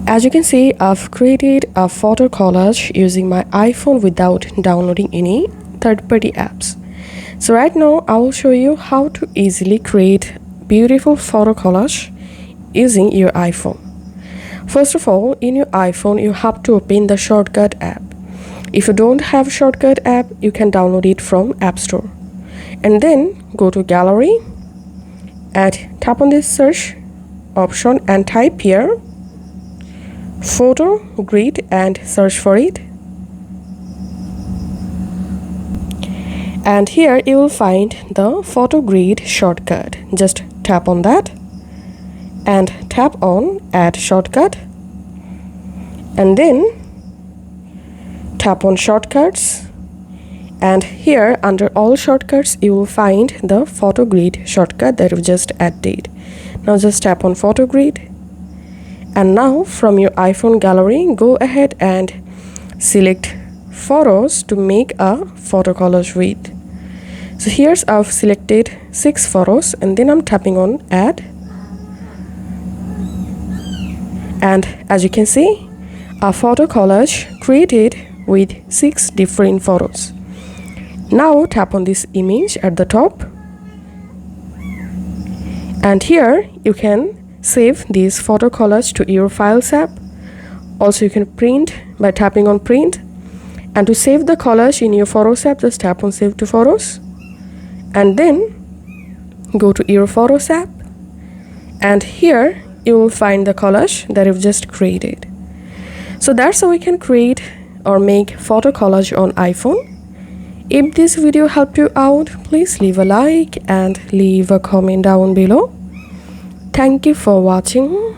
As you can see, I've created a photo collage using my iPhone without downloading any third-party apps. So right now I will show you how to easily create beautiful photo collage using your iPhone. First of all, in your iPhone you have to open the Shortcut app. If you don't have Shortcut app, you can download it from App Store. And then go to Gallery and tap on this search option and type here photo grid and search for it. And here you will find the photo grid shortcut. Just tap on that and tap on add shortcut, and then tap on shortcuts, and here under all shortcuts you will find the photo grid shortcut that we just added. Now just tap on photo grid, and now from your iPhone gallery go ahead and select photos to make a photo collage with. So here's I've selected 6 photos, and then I'm tapping on add, and as you can see, a photo collage created with 6 different photos. Now tap on this image at the top, and here you can save this photo collage to your files app. Also you can print by tapping on print, and to save the collage in your photos app just tap on save to photos, and then go to your photos app, and here you will find the collage that you've just created. So that's how we can create or make photo collage on iPhone. If this video helped you out, please leave a like and leave a comment down below. Thank you for watching.